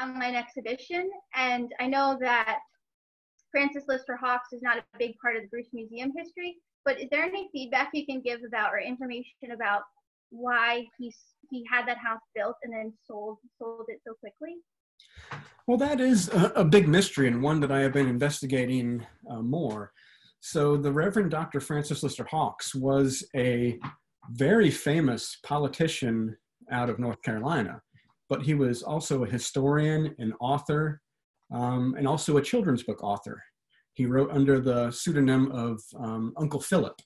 online exhibition, and I know that Francis Lister Hawkes is not a big part of the Bruce Museum history, but is there any feedback you can give about or information about why he had that house built and then sold it so quickly? Well, that is a big mystery, and one that I have been investigating more. So the Reverend Dr. Francis Lister Hawkes was a very famous politician out of North Carolina, but he was also a historian, an author, and also a children's book author. He wrote under the pseudonym of Uncle Philip,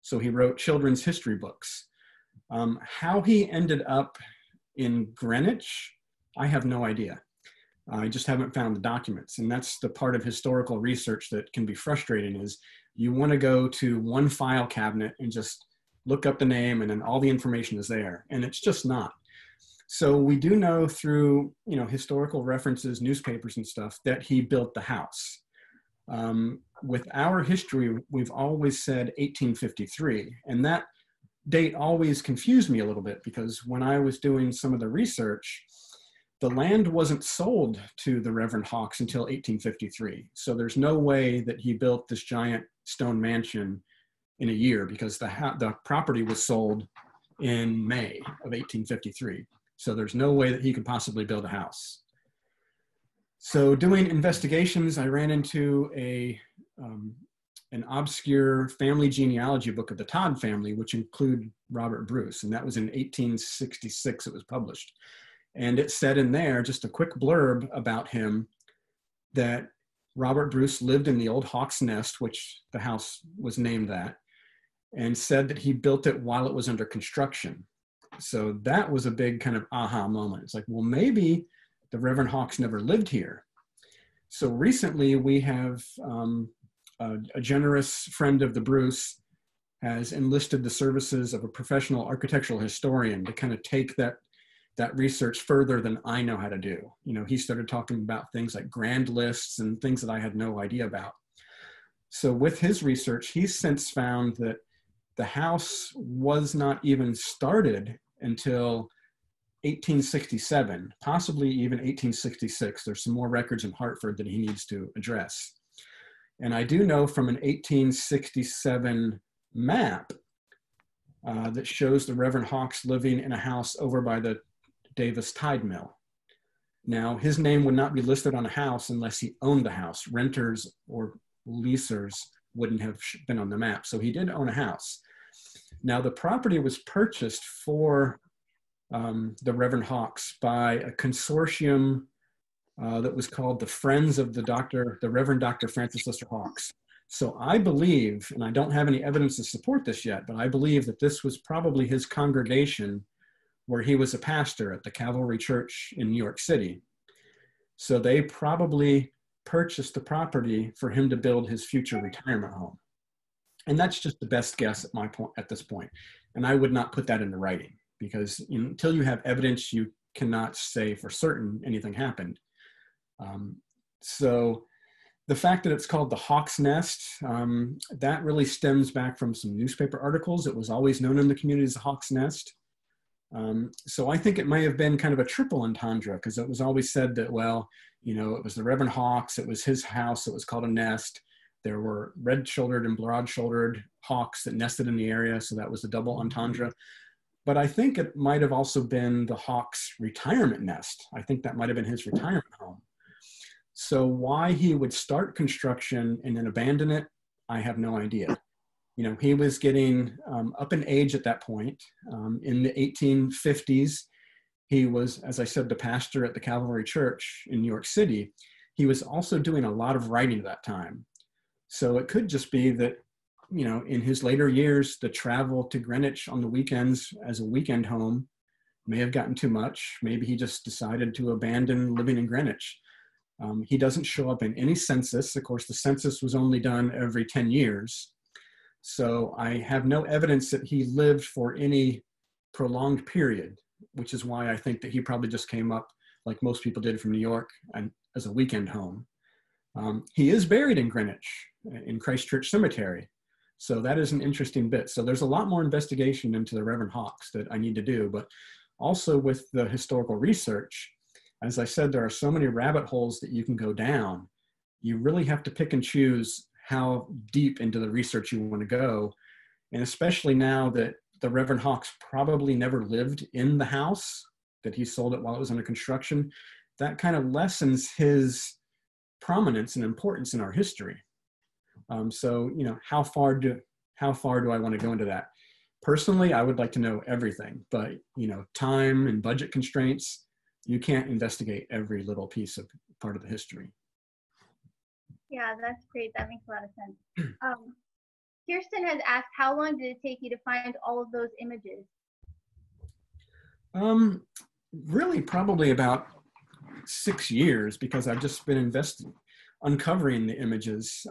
so he wrote children's history books. How he ended up in Greenwich, I have no idea. I just haven't found the documents. And that's the part of historical research that can be frustrating, is you want to go to one file cabinet and just look up the name and then all the information is there. And it's just not. So we do know through, historical references, newspapers and stuff, that he built the house. With our history, we've always said 1853. And that date always confused me a little bit, because when I was doing some of the research, the land wasn't sold to the Reverend Hawkes until 1853. So there's no way that he built this giant stone mansion in a year, because the property was sold in May of 1853. So there's no way that he could possibly build a house. So doing investigations, I ran into an obscure family genealogy book of the Todd family, which include Robert Bruce. And that was in 1866, it was published. And it said in there, just a quick blurb about him, that Robert Bruce lived in the old Hawk's Nest, which the house was named that, and said that he built it while it was under construction. So that was a big kind of aha moment. It's like, well, maybe the Reverend Hawkes never lived here. So recently we have a generous friend of the Bruce has enlisted the services of a professional architectural historian to kind of take that research further than I know how to do. He started talking about things like grand lists and things that I had no idea about. So with his research, he's since found that the house was not even started until 1867, possibly even 1866. There's some more records in Hartford that he needs to address. And I do know from an 1867 map that shows the Reverend Hawkes living in a house over by the Davis Tide Mill. Now, his name would not be listed on a house unless he owned the house. Renters or leasers wouldn't have been on the map. So he did own a house. Now, the property was purchased for the Reverend Hawkes by a consortium that was called the Friends of the Reverend Dr. Francis Lister Hawkes. So I believe, and I don't have any evidence to support this yet, but I believe that this was probably his congregation where he was a pastor at the Cavalry Church in New York City. So they probably purchased the property for him to build his future retirement home. And that's just the best guess at this point. And I would not put that into writing, because until you have evidence, you cannot say for certain anything happened. So the fact that it's called the Hawk's Nest, that really stems back from some newspaper articles. It was always known in the community as the Hawk's Nest. So I think it may have been kind of a triple entendre, because it was always said that, well, it was the Reverend Hawkes, it was his house, it was called a nest. There were red-shouldered and broad-shouldered hawks that nested in the area, so that was a double entendre. But I think it might have also been the Hawkes' retirement nest. I think that might have been his retirement home. So why he would start construction and then abandon it, I have no idea. He was getting up in age at that point. In the 1850s, he was, as I said, the pastor at the Cavalry Church in New York City. He was also doing a lot of writing at that time. So it could just be that, in his later years, the travel to Greenwich on the weekends as a weekend home may have gotten too much. Maybe he just decided to abandon living in Greenwich. He doesn't show up in any census. Of course, the census was only done every 10 years. So I have no evidence that he lived for any prolonged period, which is why I think that he probably just came up like most people did from New York and as a weekend home. He is buried in Greenwich in Christ Church Cemetery. So that is an interesting bit. So there's a lot more investigation into the Reverend Hawkes that I need to do, but also with the historical research, as I said, there are so many rabbit holes that you can go down. You really have to pick and choose how deep into the research you want to go. And especially now that the Reverend Hawks probably never lived in the house, that he sold it while it was under construction, that kind of lessens his prominence and importance in our history. So, you know, how far do I want to go into that? Personally, I would like to know everything, but, you know, time and budget constraints, you can't investigate every little piece of part of the history. Yeah, that's great. That makes a lot of sense. Kirsten has asked, how long did it take you to find all of those images? Really probably about 6 years, because I've just been uncovering the images.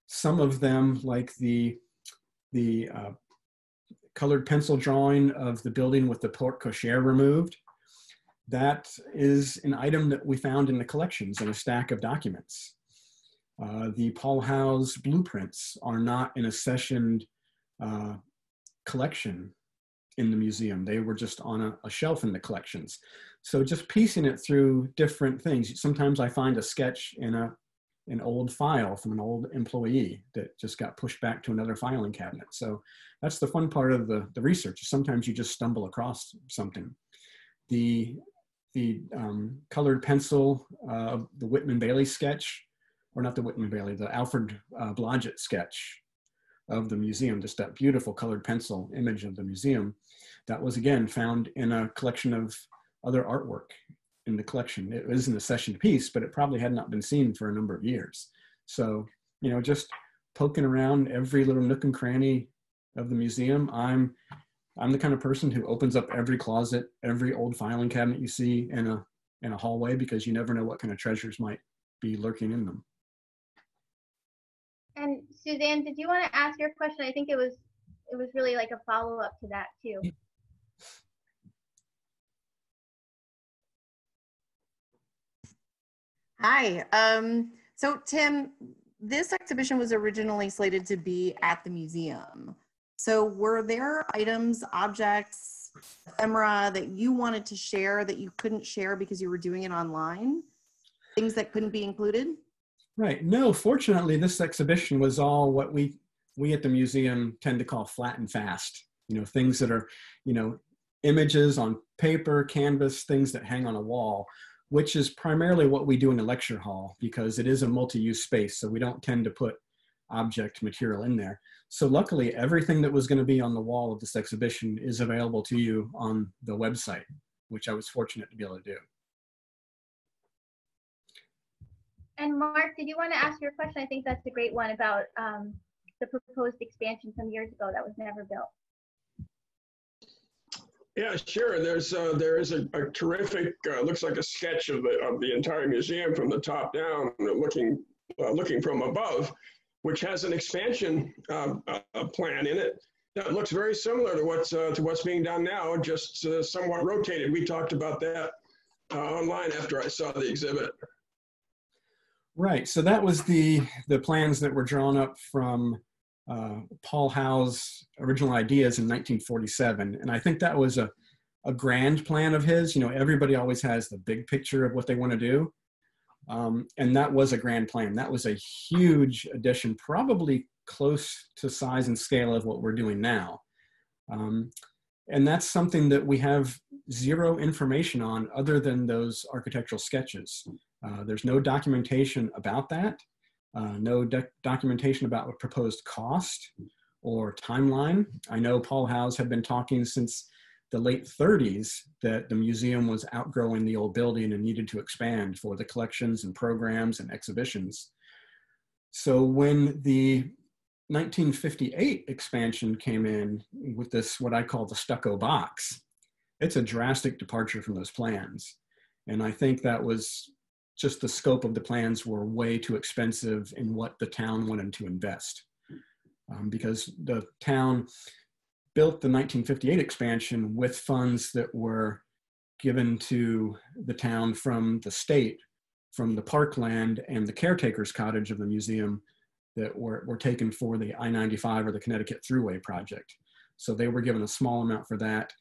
Some of them, like the colored pencil drawing of the building with the porte cochere removed, that is an item that we found in the collections in a stack of documents. The Paul House blueprints are not in a sessioned collection in the museum. They were just on a shelf in the collections. So just piecing it through different things. Sometimes I find a sketch in an old file from an old employee that just got pushed back to another filing cabinet. So that's the fun part of the research. Sometimes you just stumble across something. The colored pencil, the Whitman Bailey sketch, or not the Whitman Bailey, the Alfred Blodgett sketch of the museum, just that beautiful colored pencil image of the museum, that was again found in a collection of other artwork in the collection. It was in a session piece, but it probably had not been seen for a number of years. So, you know, just poking around every little nook and cranny of the museum. I'm the kind of person who opens up every closet, every old filing cabinet you see in a hallway, because you never know what kind of treasures might be lurking in them. And Suzanne, did you want to ask your question? I think it was really like a follow-up to that too. Hi. So Tim, this exhibition was originally slated to be at the museum. So were there items, objects, ephemera that you wanted to share that you couldn't share because you were doing it online? Things that couldn't be included? Right. No, fortunately, this exhibition was all what we at the museum tend to call flat and fast. You know, things that are, you know, images on paper, canvas, things that hang on a wall, which is primarily what we do in the lecture hall, because it is a multi-use space. So we don't tend to put object material in there. So luckily, everything that was going to be on the wall of this exhibition is available to you on the website, which I was fortunate to be able to do. And Mark, did you want to ask your question? I think that's a great one about the proposed expansion some years ago that was never built. Yeah, sure. There is a terrific, looks like a sketch of the entire museum from the top down, looking from above, which has an expansion plan in it that looks very similar to what's being done now, just somewhat rotated. We talked about that online after I saw the exhibit. Right. So that was the plans that were drawn up from Paul Howe's original ideas in 1947. And I think that was a grand plan of his. You know, everybody always has the big picture of what they want to do. And that was a grand plan. That was a huge addition, probably close to size and scale of what we're doing now. And that's something that we have zero information on other than those architectural sketches. There's no documentation about that, no documentation about what proposed cost or timeline. I know Paul House had been talking since the late 30s that the museum was outgrowing the old building and needed to expand for the collections and programs and exhibitions. So when the 1958 expansion came in with this, what I call the stucco box, it's a drastic departure from those plans. And I think that was just the scope of the plans were way too expensive in what the town wanted to invest. Because the town built the 1958 expansion with funds that were given to the town from the state, from the parkland and the caretaker's cottage of the museum that were taken for the I-95 or the Connecticut Thruway project. So they were given a small amount for that.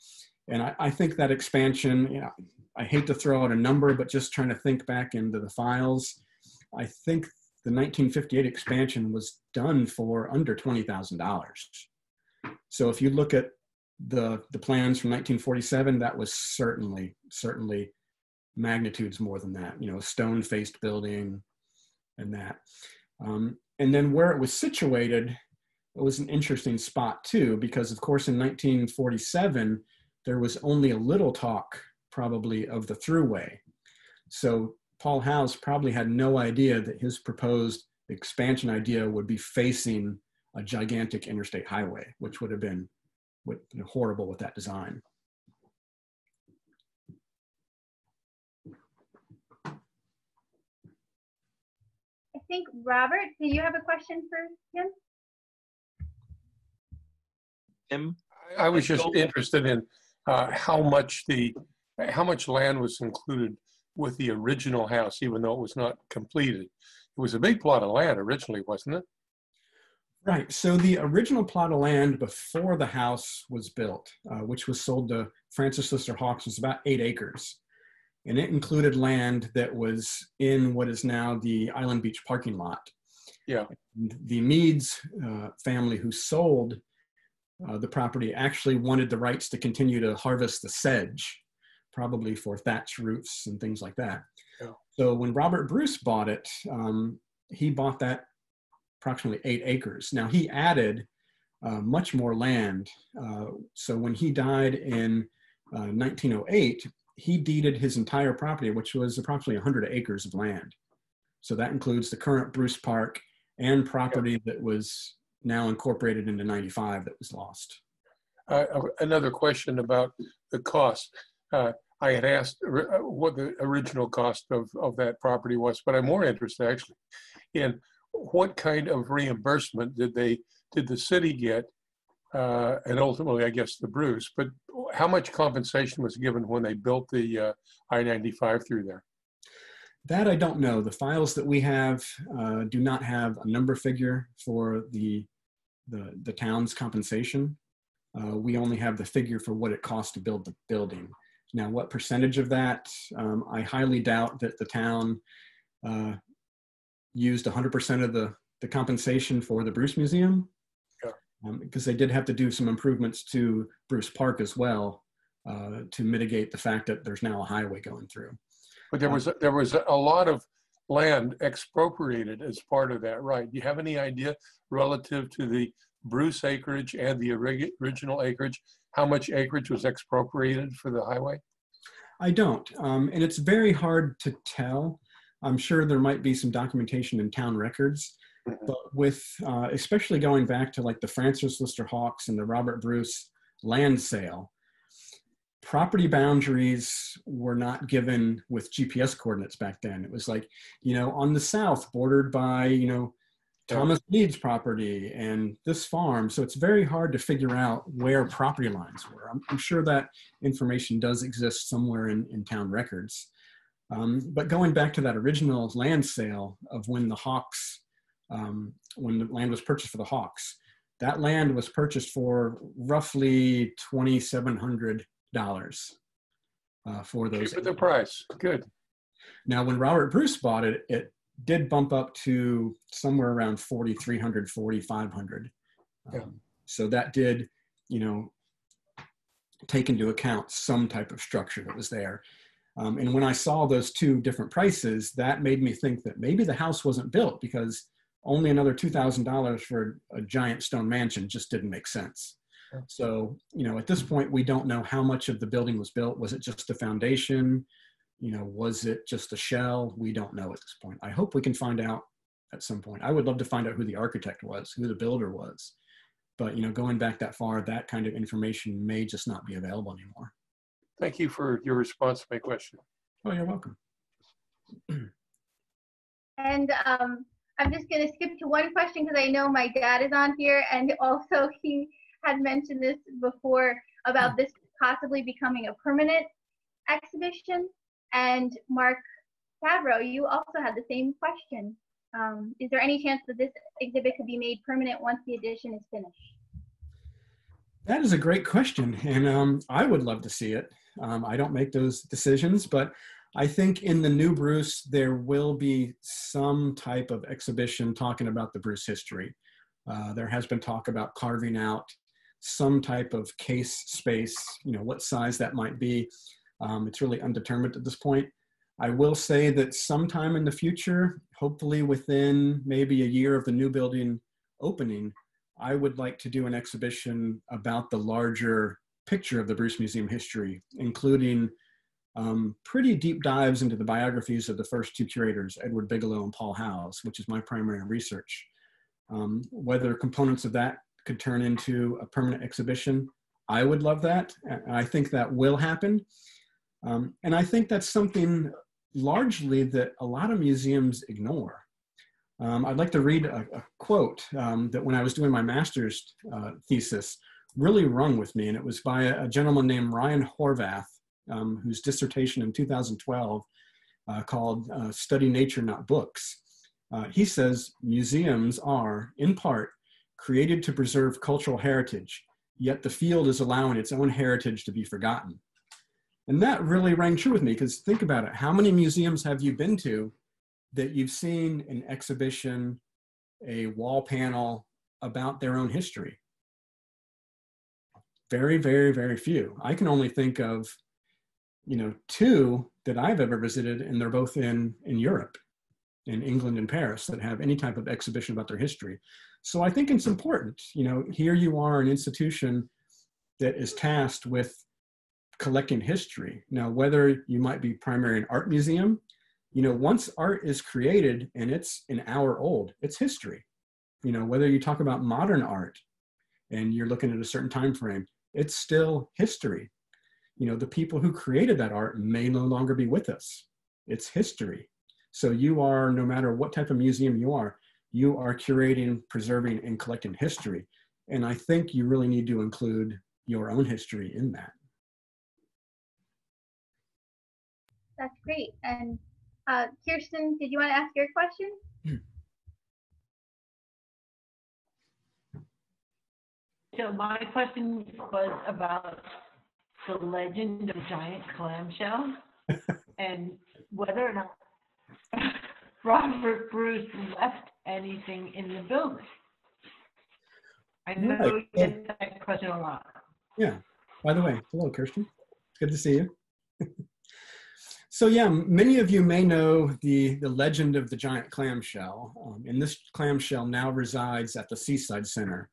And I think that expansion, you know, I hate to throw out a number, but just trying to think back into the files, I think the 1958 expansion was done for under $20,000. So if you look at the plans from 1947, that was certainly magnitudes more than that, you know, a stone-faced building and that. And then where it was situated, it was an interesting spot too, because of course in 1947, there was only a little talk probably of the thruway. So Paul Howes probably had no idea that his proposed expansion idea would be facing a gigantic interstate highway, which would have been horrible with that design. I think, Robert, do you have a question for Tim? Tim? I was just interested in how much land was included with the original house, even though it was not completed. It was a big plot of land originally, wasn't it? Right. So the original plot of land before the house was built, which was sold to Francis Lister Hawkes, was about 8 acres. And it included land that was in what is now the Island Beach parking lot. Yeah. And the Meads family who sold the property actually wanted the rights to continue to harvest the sedge, probably for thatch roofs and things like that. Yeah. So when Robert Bruce bought it, he bought that approximately 8 acres. Now he added much more land. So when he died in 1908, he deeded his entire property, which was approximately 100 acres of land. So that includes the current Bruce Park and property that was now incorporated into 95 that was lost. Another question about the cost. I had asked what the original cost of that property was, but I'm more interested actually in what kind of reimbursement did the city get, and ultimately I guess the Bruce, but how much compensation was given when they built the I-95 through there? That I don't know. The files that we have do not have a number figure for the town's compensation. We only have the figure for what it cost to build the building. Now, what percentage of that? I highly doubt that the town used 100% of the compensation for the Bruce Museum, because they did have to do some improvements to Bruce Park as well to mitigate the fact that there's now a highway going through. But there was a lot of land expropriated as part of that, right? Do you have any idea relative to the Bruce acreage and the original acreage, how much acreage was expropriated for the highway? I don't, and it's very hard to tell. I'm sure there might be some documentation in town records, but with, especially going back to like the Francis Lister Hawkes and the Robert Bruce land sale, property boundaries were not given with GPS coordinates back then. It was like, you know, on the south bordered by, you know, Thomas Mead's property and this farm. So it's very hard to figure out where property lines were. I'm sure that information does exist somewhere in town records. But going back to that original land sale of when the Hawks, when the land was purchased for the Hawks, that land was purchased for roughly $2,700 for those. Cheaper the price, good. Now, when Robert Bruce bought it, it did bump up to somewhere around $4,300, $4,500. So that did, you know, take into account some type of structure that was there. And when I saw those two different prices, that made me think that maybe the house wasn't built because only another $2,000 for a giant stone mansion just didn't make sense. So, you know, at this point, we don't know how much of the building was built. Was it just a foundation? You know, was it just a shell? We don't know at this point. I hope we can find out at some point. I would love to find out who the architect was, who the builder was. But, you know, going back that far, that kind of information may just not be available anymore. Thank you for your response to my question. Oh, you're welcome. And I'm just going to skip to one question because I know my dad is on here, and also he had mentioned this before about this possibly becoming a permanent exhibition. And Mark Favreau, you also had the same question. Is there any chance that this exhibit could be made permanent once the addition is finished? That is a great question, and I would love to see it. I don't make those decisions, but I think in the new Bruce, there will be some type of exhibition talking about the Bruce history. There has been talk about carving out some type of case space, what size that might be. It's really undetermined at this point. I will say that sometime in the future, hopefully within maybe a year of the new building opening, I would like to do an exhibition about the larger picture of the Bruce Museum history, including pretty deep dives into the biographies of the first two curators, Edward Bigelow and Paul Howes, which is my primary research. Whether components of that could turn into a permanent exhibition, I would love that. And I think that will happen. And I think that's something largely that a lot of museums ignore. I'd like to read a quote that when I was doing my master's thesis really rung with me, and it was by a gentleman named Ryan Horvath, whose dissertation in 2012 called Study Nature, Not Books. He says, museums are, in part, created to preserve cultural heritage, yet the field is allowing its own heritage to be forgotten. And that really rang true with me, because think about it. How many museums have you been to that you've seen an exhibition, a wall panel about their own history? Very, very, very few. I can only think of, two that I've ever visited, and they're both in Europe, in England and Paris, that have any type of exhibition about their history. So I think it's important. Here you are, an institution that is tasked with collecting history. Now, whether you might be primary an art museum, once art is created and it's an hour old, it's history. Whether you talk about modern art and you're looking at a certain time frame, it's still history. The people who created that art may no longer be with us. It's history. So you are, no matter what type of museum you are curating, preserving, and collecting history. And I think you really need to include your own history in that. That's great. And Kirsten, did you want to ask your question? So my question was about the legend of the giant clamshell and whether or not Robert Bruce left anything in the building. I know you get that question a lot. Yeah. By the way, hello, Kirsten. It's good to see you. So yeah, many of you may know the legend of the giant clamshell. And this clamshell now resides at the Seaside Center.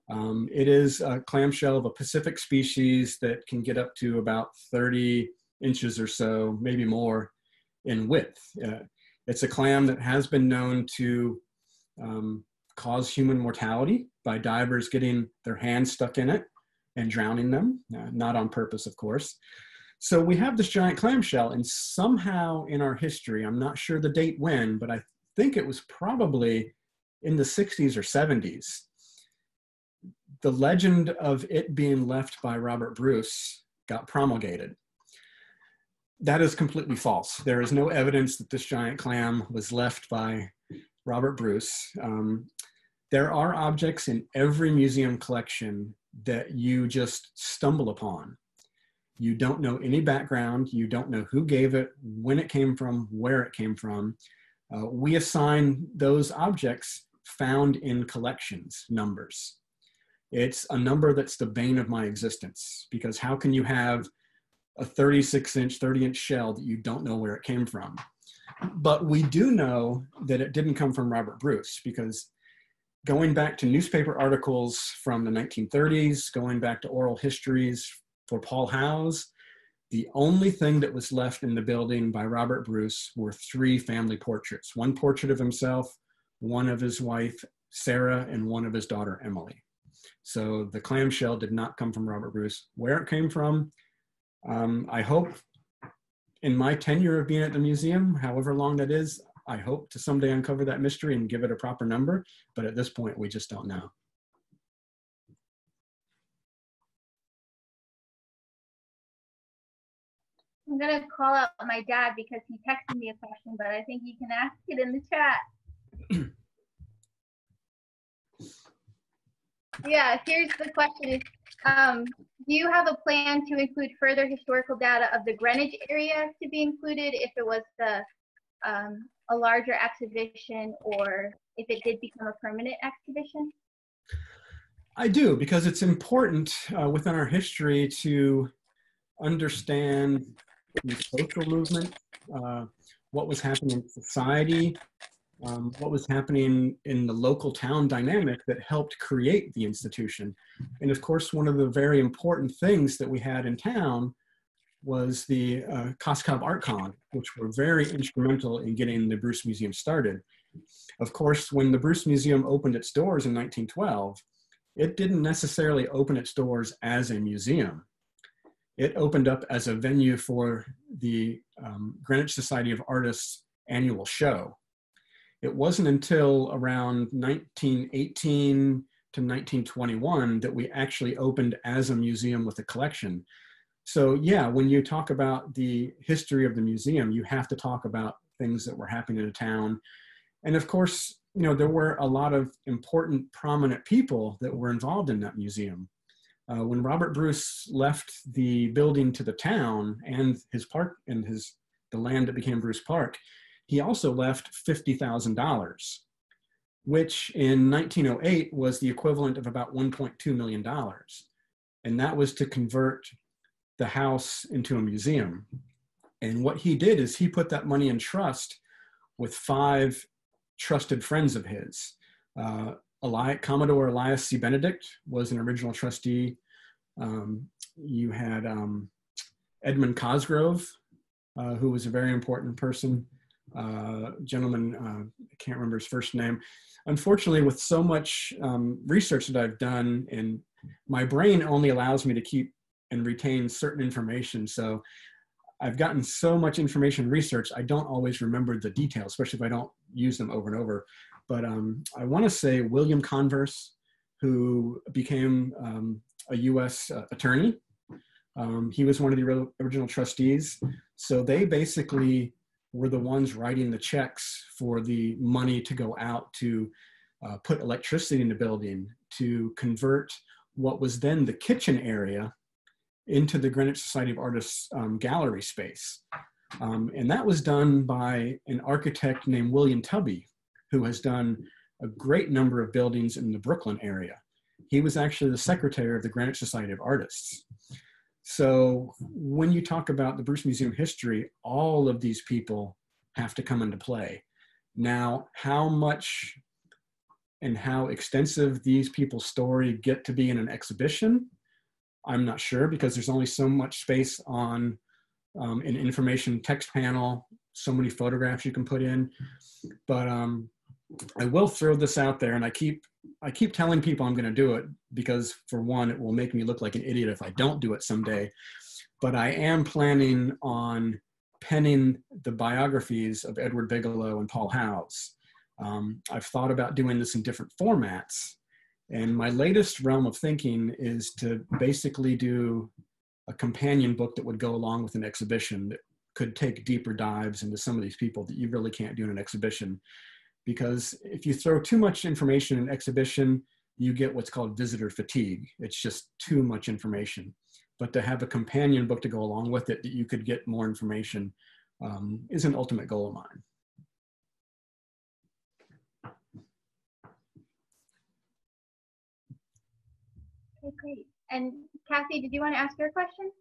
It is a clamshell of a Pacific species that can get up to about 30 inches or so, maybe more, in width. It's a clam that has been known to cause human mortality by divers getting their hands stuck in it and drowning them, not on purpose, of course. So we have this giant clamshell, and somehow in our history, I'm not sure the date when, but I think it was probably in the 60s or 70s, the legend of it being left by Robert Bruce got promulgated. That is completely false. There is no evidence that this giant clam was left by Robert Bruce. There are objects in every museum collection that you just stumble upon. You don't know any background. You don't know who gave it, when it came from, where it came from. We assign those objects found in collections numbers. It's a number that's the bane of my existence, because how can you have a 36-inch, 30-inch shell that you don't know where it came from? But we do know that it didn't come from Robert Bruce, because going back to newspaper articles from the 1930s, going back to oral histories for Paul Howes, the only thing that was left in the building by Robert Bruce were 3 family portraits. One portrait of himself, one of his wife, Sarah, and one of his daughter, Emily. So the clamshell did not come from Robert Bruce. Where it came from, I hope in my tenure of being at the museum, however long that is, I hope to someday uncover that mystery and give it a proper number. But at this point, we just don't know. I'm going to call out my dad because he texted me a question, but I think you can ask it in the chat. Yeah, here's the question. Do you have a plan to include further historical data of the Greenwich area to be included if it was a larger exhibition, or if it did become a permanent exhibition? I do, because it's important within our history to understand the social movement, what was happening in society, what was happening in the local town dynamic that helped create the institution. And of course, one of the very important things that we had in town was the Koskov Art Con, which were very instrumental in getting the Bruce Museum started. Of course, when the Bruce Museum opened its doors in 1912, it didn't necessarily open its doors as a museum. It opened up as a venue for the Greenwich Society of Artists annual show. It wasn't until around 1918 to 1921 that we actually opened as a museum with a collection. So yeah, when you talk about the history of the museum, you have to talk about things that were happening in a town. And of course, you know, there were a lot of important, prominent people that were involved in that museum. When Robert Bruce left the building to the town and his park and the land that became Bruce Park, he also left $50,000, which in 1908 was the equivalent of about $1.2 million. And that was to convert the house into a museum. And what he did is he put that money in trust with 5 trusted friends of his. Commodore Elias C. Benedict was an original trustee. You had Edmund Cosgrove, who was a very important person. Gentleman, I can't remember his first name. Unfortunately, with so much research that I've done, and my brain only allows me to keep and retain certain information. So I've gotten so much information research, I don't always remember the details, especially if I don't use them over and over. But I want to say William Converse, who became a U.S. attorney. He was one of the original trustees. So they basically were the ones writing the checks for the money to go out to put electricity in the building, to convert what was then the kitchen area into the Greenwich Society of Artists gallery space. And that was done by an architect named William Tubby, who has done a great number of buildings in the Brooklyn area. He was actually the secretary of the Greenwich Society of Artists. So when you talk about the Bruce Museum history, all of these people have to come into play. Now, how much and how extensive these people's story get to be in an exhibition, I'm not sure, because there's only so much space on an information text panel, so many photographs you can put in. But I will throw this out there, and I keep telling people I'm going to do it because, for one, it will make me look like an idiot if I don't do it someday. But I am planning on penning the biographies of Edward Bigelow and Paul Howes. I've thought about doing this in different formats. And my latest realm of thinking is to basically do a companion book that would go along with an exhibition that could take deeper dives into some of these people that you really can't do in an exhibition. Because if you throw too much information in an exhibition, you get what's called visitor fatigue. It's just too much information. But to have a companion book to go along with it that you could get more information is an ultimate goal of mine. Okay, great. And Kathy, did you want to ask your question?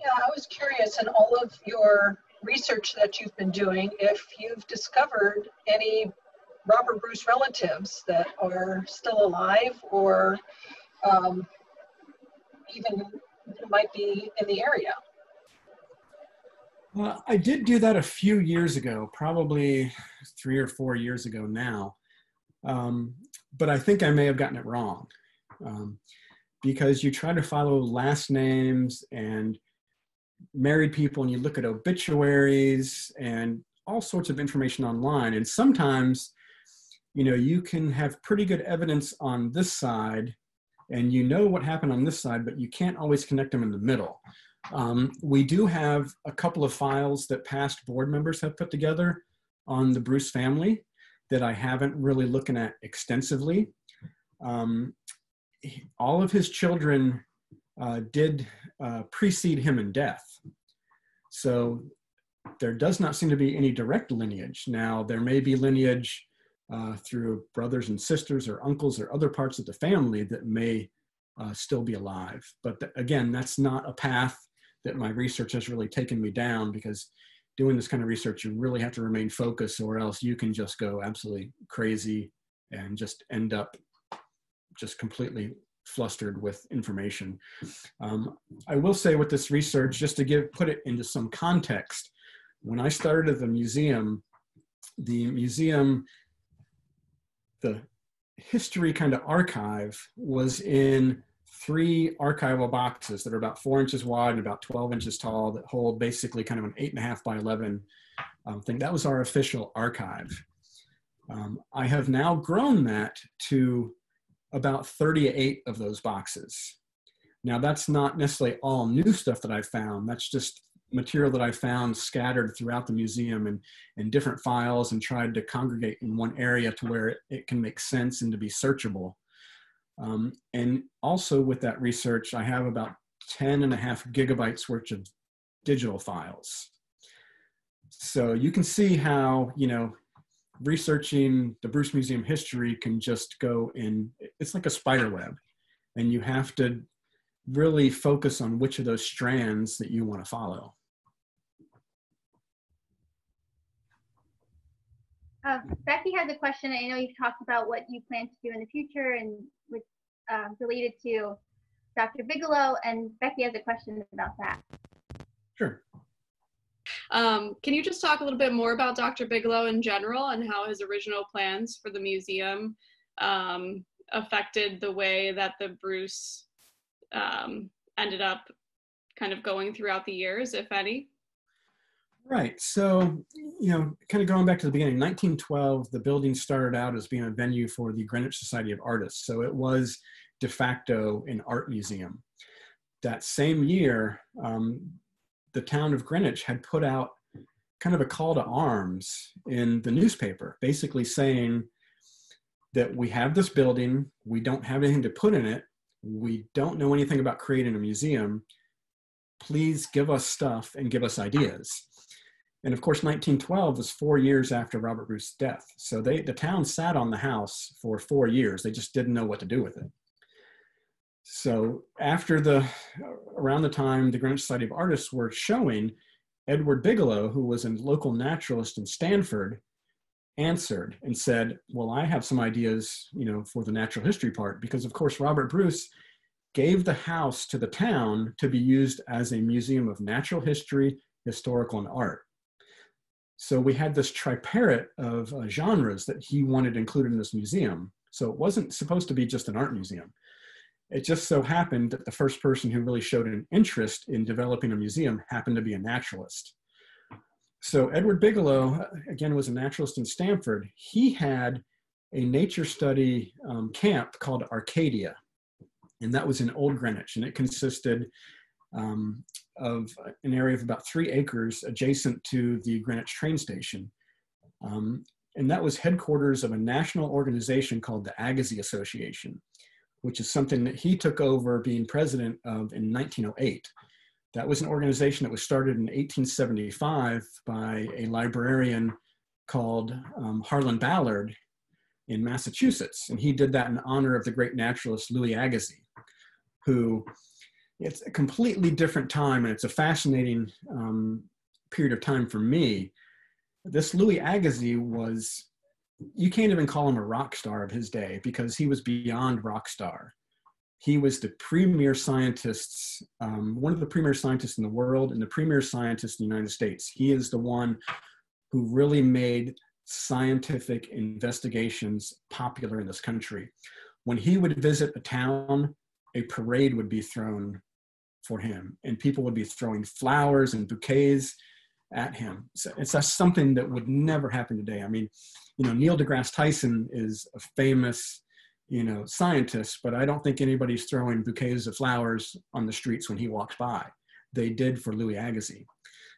Yeah, I was curious in all of your research that you've been doing, if you've discovered any Robert Bruce relatives that are still alive or even might be in the area. I did do that a few years ago, probably 3 or 4 years ago now. But I think I may have gotten it wrong because you try to follow last names and married people, and you look at obituaries and all sorts of information online. And sometimes, you know, you can have pretty good evidence on this side and you know what happened on this side, but you can't always connect them in the middle. We do have a couple of files that past board members have put together on the Bruce family. that I haven't really looking at extensively. All of his children did precede him in death. So there does not seem to be any direct lineage. Now, there may be lineage through brothers and sisters or uncles or other parts of the family that may still be alive. But again, that's not a path that my research has really taken me down, because doing this kind of research, you really have to remain focused, or else you can just go absolutely crazy and just end up just completely flustered with information. I will say with this research, just to put it into some context, when I started at the museum, the history kind of archive was in 3 archival boxes that are about 4 inches wide and about 12 inches tall, that hold basically kind of an 8.5 by 11 thing. That was our official archive. I have now grown that to about 38 of those boxes. Now, that's not necessarily all new stuff that I found. That's just material that I found scattered throughout the museum and in different files, and tried to congregate in one area to where it can make sense and to be searchable. And also with that research, I have about 10.5 gigabytes worth of digital files. So you can see how, researching the Bruce Museum history can just go in, it's like a spider web, and you have to really focus on which of those strands that you want to follow. Becky has a question. I know you've talked about what you plan to do in the future and with related to Dr. Bigelow, and Becky has a question about that. Sure. Can you just talk a little bit more about Dr. Bigelow in general and how his original plans for the museum affected the way that the Bruce ended up kind of going throughout the years, if any? Right. So, kind of going back to the beginning, 1912, the building started out as being a venue for the Greenwich Society of Artists. So it was de facto an art museum. That same year, the town of Greenwich had put out kind of a call to arms in the newspaper, basically saying that we have this building, we don't have anything to put in it, we don't know anything about creating a museum, please give us stuff and give us ideas. And of course, 1912 was 4 years after Robert Bruce's death. So the town sat on the house for 4 years. They just didn't know what to do with it. So around the time the Greenwich Society of Artists were showing, Edward Bigelow, who was a local naturalist in Stanford, answered and said, well, I have some ideas, for the natural history part, because of course, Robert Bruce gave the house to the town to be used as a museum of natural history, historical, and art. So we had this tripartite of genres that he wanted included in this museum. So it wasn't supposed to be just an art museum. It just so happened that the first person who really showed an interest in developing a museum happened to be a naturalist. So Edward Bigelow, again, was a naturalist in Stanford. He had a nature study camp called Arcadia, and that was in Old Greenwich, and it consisted of an area of about 3 acres adjacent to the Greenwich train station. And that was headquarters of a national organization called the Agassiz Association, which is something that he took over being president of in 1908. That was an organization that was started in 1875 by a librarian called Harlan Ballard in Massachusetts. And he did that in honor of the great naturalist Louis Agassiz, who, it's a completely different time, and it's a fascinating period of time for me. This Louis Agassiz was, you can't even call him a rock star of his day, because he was beyond rock star. He was the premier scientist, one of the premier scientists in the world and the premier scientist in the United States. He is the one who really made scientific investigations popular in this country. When he would visit a town, a parade would be thrown for him, and people would be throwing flowers and bouquets at him. So it's something that would never happen today. I mean, Neil deGrasse Tyson is a famous, scientist, but I don't think anybody's throwing bouquets of flowers on the streets when he walks by. They did for Louis Agassiz.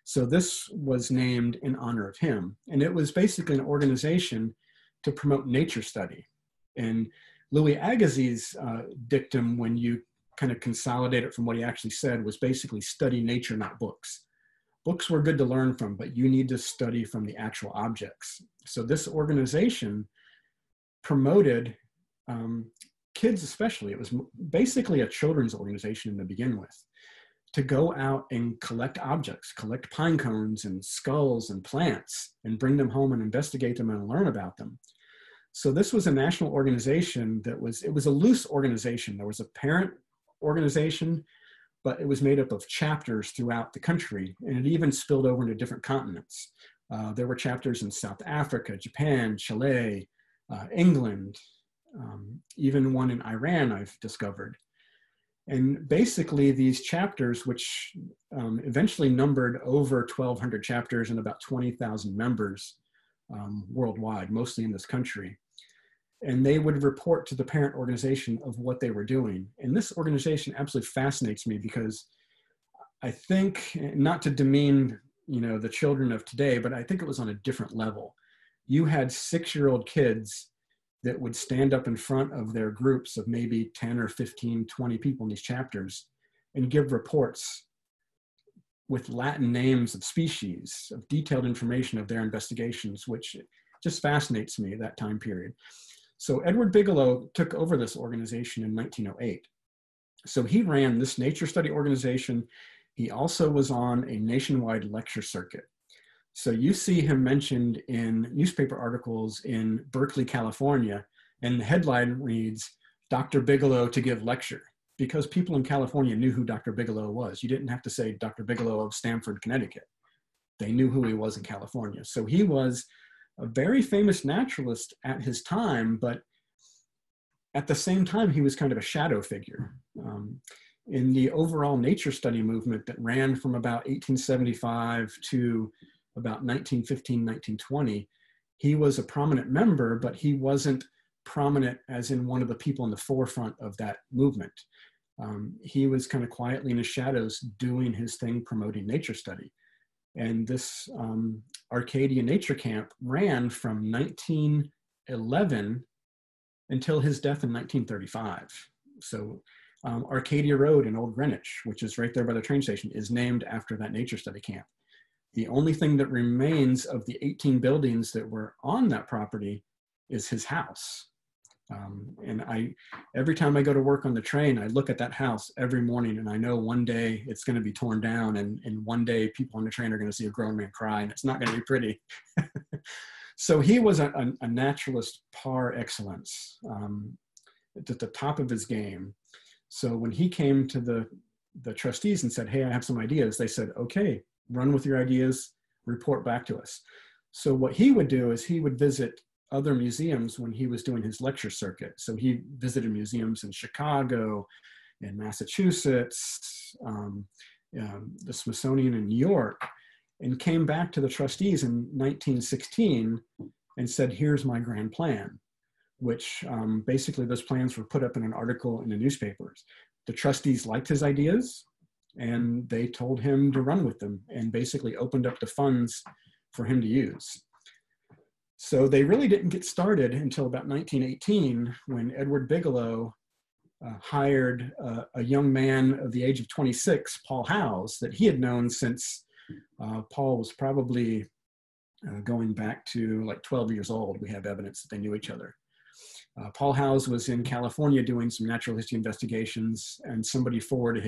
So this was named in honor of him. And it was basically an organization to promote nature study. And Louis Agassiz's dictum, when you kind of consolidate it from what he actually said, was basically study nature, not books. Books were good to learn from, but you need to study from the actual objects. So this organization promoted kids especially. It was basically a children's organization to begin with, to go out and collect objects, collect pine cones and skulls and plants and bring them home and investigate them and learn about them. So this was a national organization it was a loose organization. There was a parent organization, but it was made up of chapters throughout the country, and it even spilled over into different continents. There were chapters in South Africa, Japan, Chile, England, even one in Iran I've discovered. And basically these chapters, which eventually numbered over 1,200 chapters and about 20,000 members worldwide, mostly in this country. And they would report to the parent organization of what they were doing. And this organization absolutely fascinates me because I think, not to demean, the children of today, but I think it was on a different level. You had 6-year-old kids that would stand up in front of their groups of maybe 10 or 15, 20 people in these chapters and give reports with Latin names of species, of detailed information of their investigations, which just fascinates me, that time period. So Edward Bigelow took over this organization in 1908. So he ran this nature study organization. He also was on a nationwide lecture circuit. So you see him mentioned in newspaper articles in Berkeley, California, and the headline reads, Dr. Bigelow to give lecture, because people in California knew who Dr. Bigelow was. You didn't have to say Dr. Bigelow of Stamford, Connecticut. They knew who he was in California. So he was a very famous naturalist at his time, but at the same time, he was kind of a shadow figure. In the overall nature study movement that ran from about 1875 to about 1915, 1920, he was a prominent member, but he wasn't prominent as in one of the people in the forefront of that movement. He was kind of quietly in his shadows doing his thing, promoting nature study. And this Arcadia Nature Camp ran from 1911 until his death in 1935. So Arcadia Road in Old Greenwich, which is right there by the train station, is named after that nature study camp. The only thing that remains of the 18 buildings that were on that property is his house. And every time I go to work on the train, I look at that house every morning, and I know one day it's going to be torn down, and one day people on the train are going to see a grown man cry, and it's not going to be pretty. So he was a naturalist par excellence, at the top of his game. So when he came to the trustees and said, hey, I have some ideas, they said, okay, run with your ideas, report back to us. So what he would do is he would visit other museums when he was doing his lecture circuit. So he visited museums in Chicago, in Massachusetts, the Smithsonian in New York, and came back to the trustees in 1916 and said, here's my grand plan, which basically those plans were put up in an article in the newspapers. The trustees liked his ideas, and they told him to run with them and basically opened up the funds for him to use. So they really didn't get started until about 1918, when Edward Bigelow hired a young man of the age of 26, Paul Howes, that he had known since Paul was probably going back to like 12 years old. We have evidence that they knew each other. Paul Howes was in California doing some natural history investigations, and somebody forwarded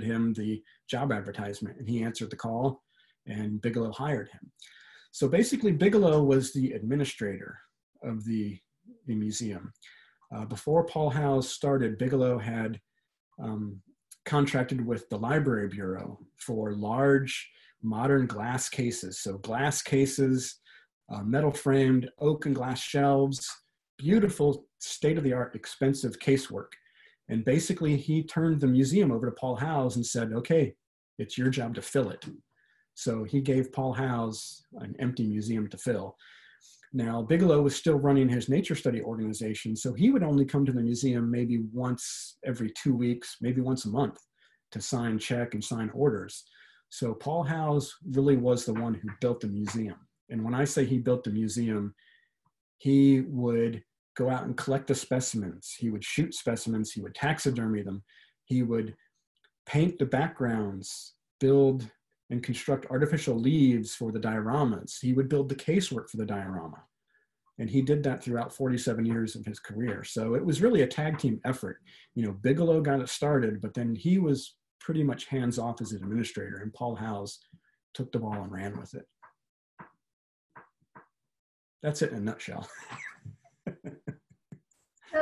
him the job advertisement, and he answered the call, and Bigelow hired him. So basically, Bigelow was the administrator of the museum. Before Paul Howes started, Bigelow had contracted with the Library Bureau for large modern glass cases. So glass cases, metal framed oak and glass shelves, beautiful state-of-the-art expensive casework. And basically he turned the museum over to Paul Howes and said, okay, it's your job to fill it. So he gave Paul Howes an empty museum to fill. Now, Bigelow was still running his nature study organization, so he would only come to the museum maybe once every 2 weeks, maybe once a month, to sign check and sign orders. So Paul Howes really was the one who built the museum. And when I say he built the museum, He would go out and collect the specimens. He would shoot specimens. He would taxidermy them. He would paint the backgrounds, build and construct artificial leaves for the dioramas. He would build the casework for the diorama. And he did that throughout 47 years of his career. So it was really a tag team effort. You know, Bigelow got it started, but then he was pretty much hands off as an administrator, and Paul Howes took the ball and ran with it. That's it in a nutshell. So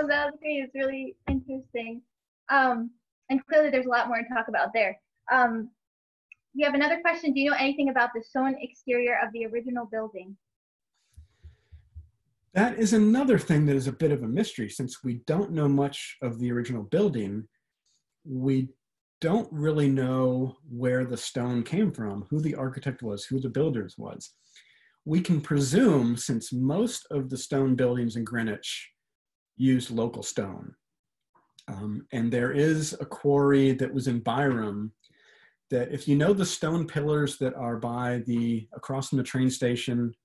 that's great. It's really interesting. And clearly there's a lot more to talk about there. We have another question. Do you know anything about the stone exterior of the original building? That is another thing that is a bit of a mystery. Since we don't know much of the original building, we don't really know where the stone came from, who the architect was, who the builders was. We can presume, since most of the stone buildings in Greenwich used local stone, and there is a quarry that was in Byram that, if you know the stone pillars that are by across from the train station,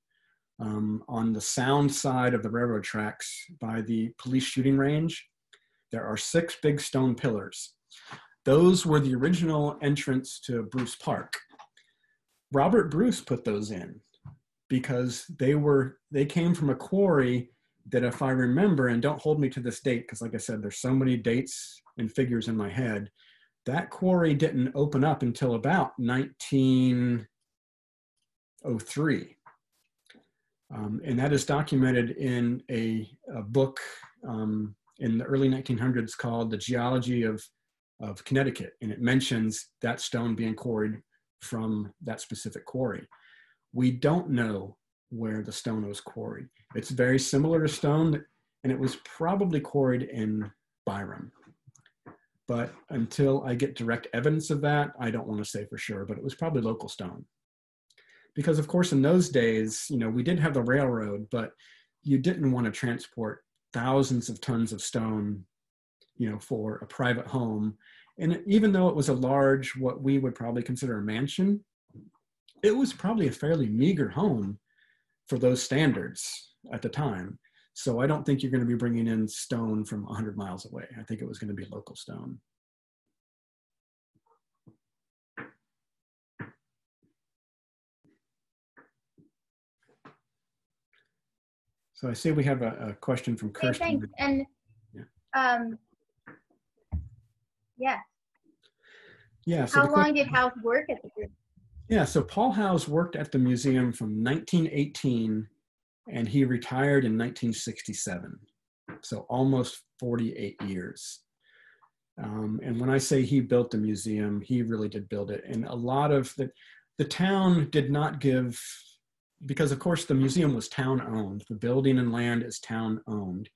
on the sound side of the railroad tracks by the police shooting range, there are 6 big stone pillars. Those were the original entrance to Bruce Park. Robert Bruce put those in because they came from a quarry that, if I remember, and don't hold me to this date, because like I said, there's so many dates and figures in my head, that quarry didn't open up until about 1903. And that is documented in a book in the early 1900s called The Geology of Connecticut. And it mentions that stone being quarried from that specific quarry. We don't know where the stone was quarried. It's very similar to stone, and it was probably quarried in Byram. But until I get direct evidence of that, I don't want to say for sure, but it was probably local stone. Because of course, in those days, you know, we did have the railroad, but you didn't want to transport thousands of tons of stone, you know, for a private home. And even though it was a large, what we would probably consider a mansion, it was probably a fairly meager home for those standards at the time. So I don't think you're going to be bringing in stone from 100 miles away. I think it was going to be local stone. So I see we have a question from Kirsten. Thanks. And yeah. Yeah. So how long did Howes work at the group? Yeah, so Paul Howes worked at the museum from 1918, and he retired in 1967. So almost 48 years. And when I say he built the museum, he really did build it. And a lot of the town did not give, because of course the museum was town owned. The building and land is town owned.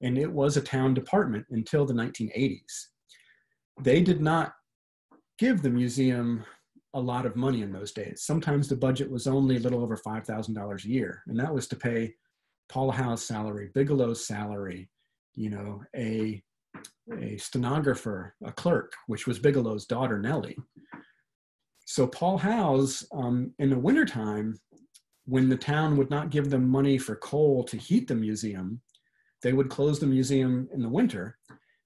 And it was a town department until the 1980s. They did not give the museum a lot of money in those days. Sometimes the budget was only a little over $5,000 a year. And that was to pay Paul Howes' salary, Bigelow's salary, you know, a stenographer, a clerk, which was Bigelow's daughter, Nellie. So Paul Howes, in the wintertime, when the town would not give them money for coal to heat the museum, they would close the museum in the winter,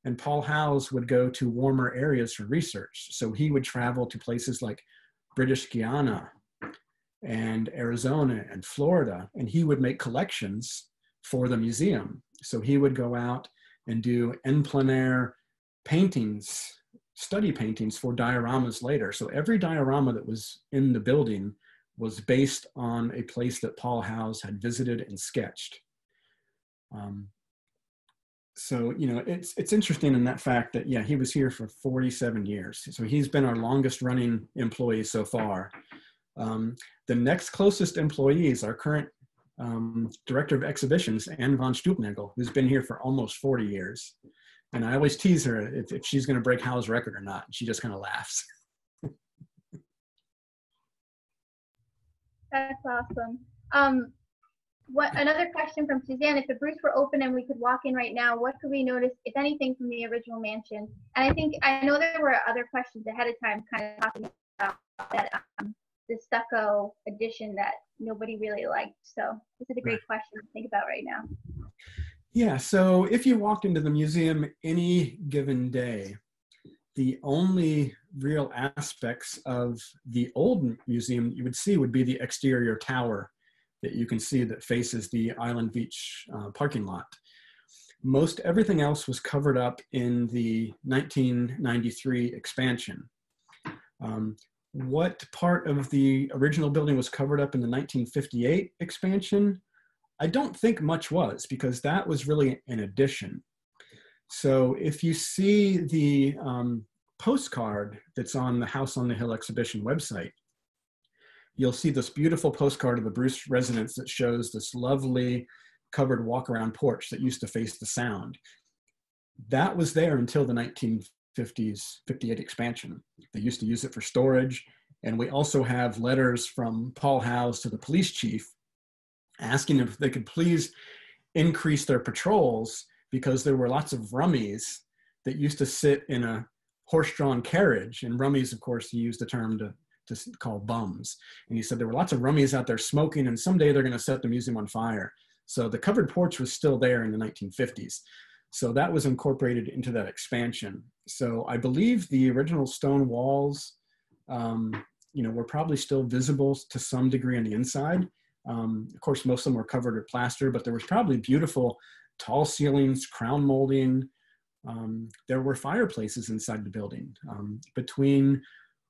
and Paul Howes would go to warmer areas for research. So he would travel to places like British Guiana and Arizona and Florida, and he would make collections for the museum. So he would go out and do en plein air paintings, study paintings for dioramas later. So every diorama that was in the building was based on a place that Paul Howes had visited and sketched. So, you know, it's interesting in that fact that, yeah, he was here for 47 years. So he's been our longest running employee so far. The next closest employee is our current director of exhibitions, Anne von Stupnagel, who's been here for almost 40 years. And I always tease her if she's going to break Howes' record or not. She just kind of laughs. That's awesome. Another question from Suzanne: if the Bruce were open and we could walk in right now, what could we notice, if anything, from the original mansion? And I know there were other questions ahead of time kind of talking about that, the stucco addition that nobody really liked. So this is a great question to think about right now. Yeah, so if you walked into the museum any given day, the only real aspects of the old museum you would see would be the exterior tower that you can see that faces the Island Beach parking lot. Most everything else was covered up in the 1993 expansion. What part of the original building was covered up in the 1958 expansion? I don't think much was, because that was really an addition. So if you see the postcard that's on the House on the Hill exhibition website, you'll see this beautiful postcard of the Bruce residence that shows this lovely covered walk-around porch that used to face the Sound. That was there until the 1950s, 58 expansion. They used to use it for storage. And we also have letters from Paul Howes to the police chief asking if they could please increase their patrols, because there were lots of rummies that used to sit in a horse-drawn carriage. And rummies, of course, he used the term to call bums. And he said there were lots of rummies out there smoking, and someday they're going to set the museum on fire. So the covered porch was still there in the 1950s. So that was incorporated into that expansion. So I believe the original stone walls, were probably still visible to some degree on the inside. Of course, most of them were covered with plaster, but there was probably beautiful tall ceilings, crown molding. There were fireplaces inside the building. Between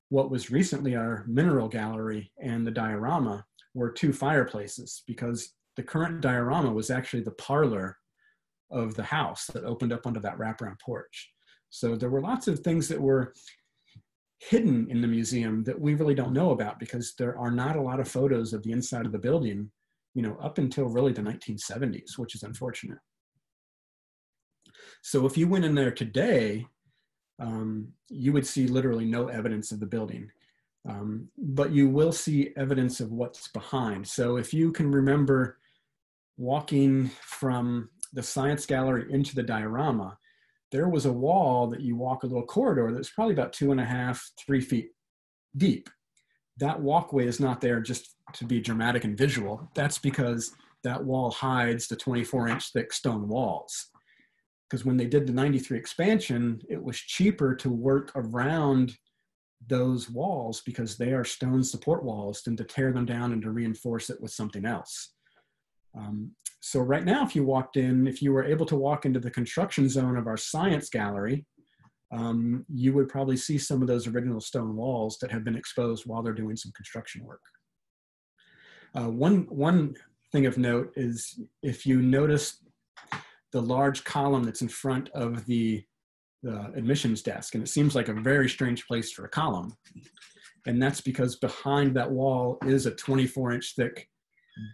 what was recently our mineral gallery and the diorama were two fireplaces, because the current diorama was actually the parlor of the house that opened up onto that wraparound porch. So there were lots of things that were hidden in the museum that we really don't know about, because there are not a lot of photos of the inside of the building, up until really the 1970s, which is unfortunate. So if you went in there today, you would see literally no evidence of the building, but you will see evidence of what's behind. So if you can remember walking from the science gallery into the diorama, there was a wall that you walk a little corridor that's probably about 2.5, 3 feet deep. That walkway is not there just to be dramatic and visual. That's because that wall hides the 24-inch thick stone walls. Because when they did the 93 expansion, it was cheaper to work around those walls, because they are stone support walls, than to tear them down and to reinforce it with something else. So right now, if you were able to walk into the construction zone of our science gallery, you would probably see some of those original stone walls that have been exposed while they're doing some construction work. One thing of note is, if you notice the large column that's in front of the admissions desk, and it seems like a very strange place for a column. And that's because behind that wall is a 24-inch thick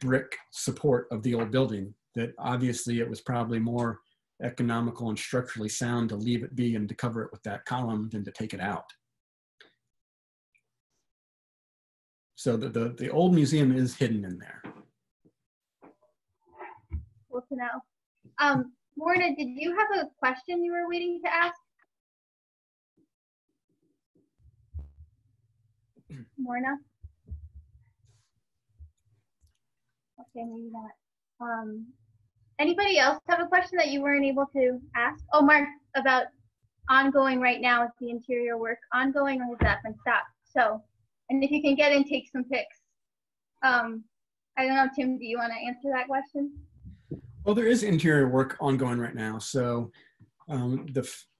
brick support of the old building, that obviously it was probably more economical and structurally sound to leave it be and to cover it with that column than to take it out. So the old museum is hidden in there. Cool to know. Morna, did you have a question you were waiting to ask? Morna? Okay, maybe not. Anybody else have a question that you weren't able to ask? Oh, Mark, about ongoing right now with the interior work, ongoing, or has that been stopped? So, and if you can get in, take some pics. I don't know, Tim, do you want to answer that question? Well, there is interior work ongoing right now. So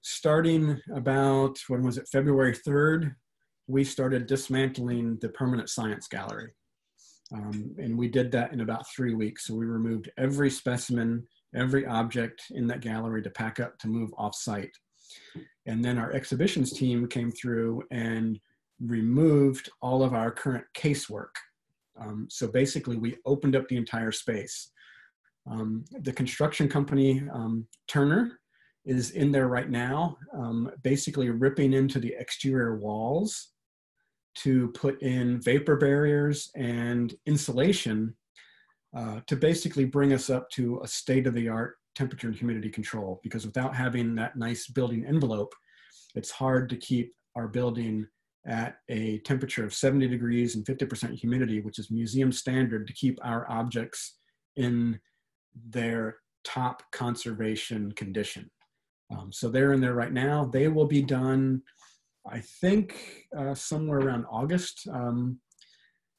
starting about, when was it, February 3rd, we started dismantling the permanent science gallery. And we did that in about 3 weeks. So we removed every specimen, every object in that gallery to pack up to move off site. And then our exhibitions team came through and removed all of our current casework. So basically we opened up the entire space. The construction company, Turner, is in there right now, basically ripping into the exterior walls to put in vapor barriers and insulation to basically bring us up to a state-of-the-art temperature and humidity control, because without having that nice building envelope, it's hard to keep our building at a temperature of 70 degrees and 50% humidity, which is museum standard to keep our objects in their top conservation condition. So they're in there right now. They will be done, I think, somewhere around August. And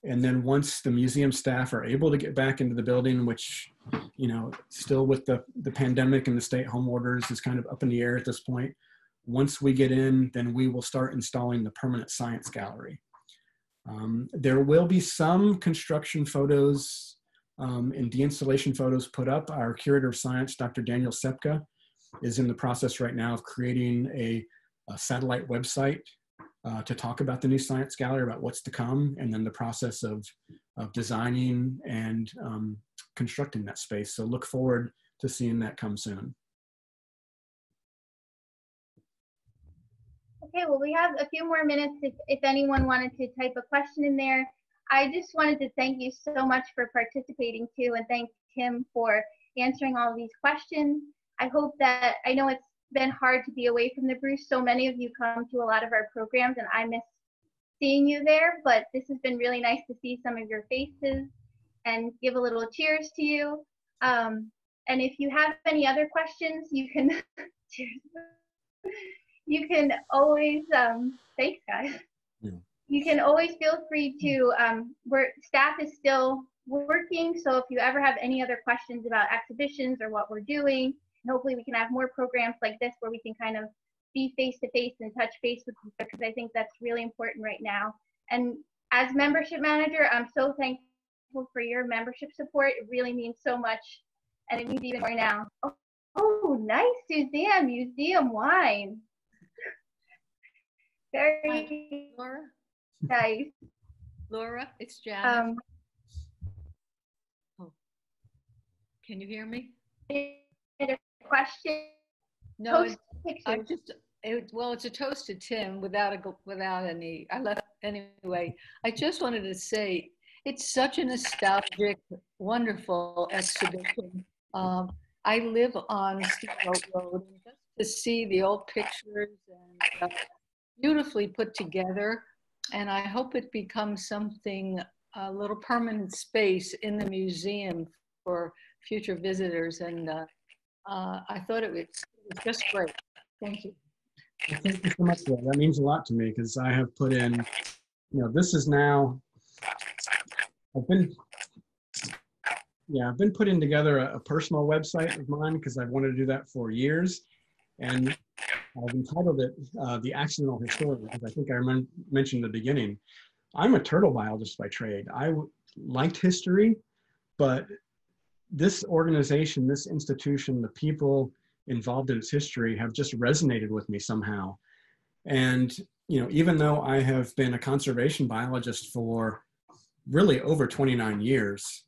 then once the museum staff are able to get back into the building, which, you know, still with the pandemic and the stay-at-home orders is kind of up in the air at this point. Once we get in, then we will start installing the permanent science gallery. There will be some construction photos and de-installation photos put up. Our curator of science, Dr. Daniel Sepka, is in the process right now of creating a satellite website to talk about the new science gallery, about what's to come, and then the process of designing and constructing that space. So look forward to seeing that come soon. Okay, well, we have a few more minutes if anyone wanted to type a question in there. I just wanted to thank you so much for participating too, and thank Tim for answering all of these questions. I hope that, I know it's been hard to be away from the Bruce. So many of you come to a lot of our programs and I miss seeing you there, but this has been really nice to see some of your faces and give a little cheers to you. And if you have any other questions, you can, cheers. You can always, thanks guys. Yeah. You can always feel free to, staff is still working. So if you ever have any other questions about exhibitions or what we're doing, and hopefully we can have more programs like this where we can kind of be face-to-face and touch base with you, because I think that's really important right now. And as membership manager, I'm so thankful for your membership support. It really means so much, and it means even more now. Oh, nice, Suzanne, museum wine. Very Hi, Laura. Nice. Laura, it's Janet. Oh. Can you hear me? A question? No, well, it's a toast to Tim without any. Anyway. I just wanted to say it's such a nostalgic, wonderful exhibition. I live on Steamboat Road, and just to see the old pictures and beautifully put together, and I hope it becomes something, a little permanent space in the museum for future visitors. And I thought it was just great. Thank you. Well, thank you so much for that. That means a lot to me, because I have put in, you know, this is now, I've been putting together a personal website of mine because I've wanted to do that for years. And I've entitled it The Accidental Historian, because I think I mentioned in the beginning, I'm a turtle biologist by trade. I liked history, but this organization, this institution, the people involved in its history have just resonated with me somehow. And, you know, even though I have been a conservation biologist for really over 29 years,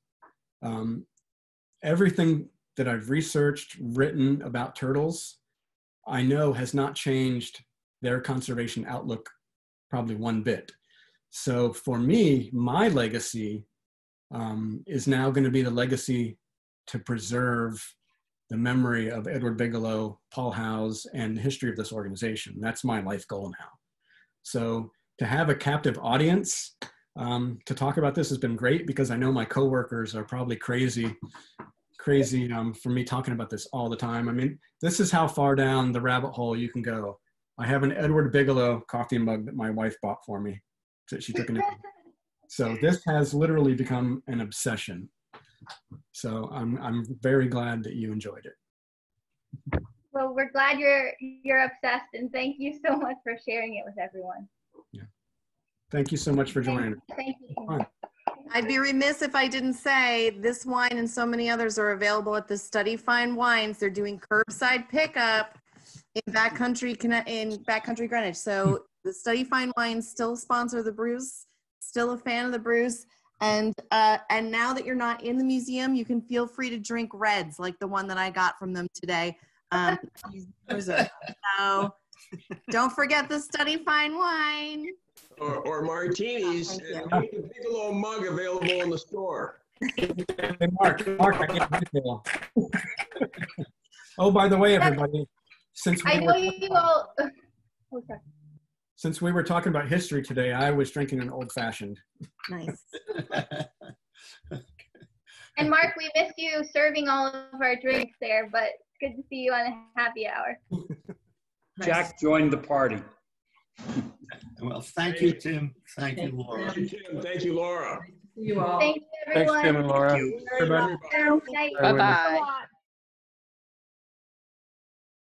everything that I've researched, written about turtles, I know has not changed their conservation outlook probably one bit. So for me, my legacy is now going to be the legacy to preserve the memory of Edward Bigelow, Paul Howes, and the history of this organization. That's my life goal now. So to have a captive audience to talk about this has been great, because I know my coworkers are probably crazy for me talking about this all the time. I mean, this is how far down the rabbit hole you can go. I have an Edward Bigelow coffee mug that my wife bought for me that she took in. So this has literally become an obsession. So I'm very glad that you enjoyed it. Well, we're glad you're obsessed, and thank you so much for sharing it with everyone. Yeah. Thank you so much for joining. Thank you. I'd be remiss if I didn't say this wine and so many others are available at the Study Fine Wines. They're doing curbside pickup in Backcountry Greenwich. So the Study Fine Wines still sponsor the Bruce, still a fan of the Bruce. And now that you're not in the museum, you can feel free to drink reds like the one that I got from them today. So don't forget the Study Fine Wine. Or martinis, and make the Bigelow mug available in the store. Hey, Mark, I get detail. Oh, by the way, everybody, since Since we were talking about history today, I was drinking an old-fashioned. Nice. And Mark, we missed you serving all of our drinks there, but it's good to see you on a happy hour. Jack joined the party. Well, thank you, Tim. Thank you, Laura. Thank you, Tim. Thank you, Laura. You all. Thank you, everyone. Thanks, Tim and Laura. Thank you. Good night. Bye-bye.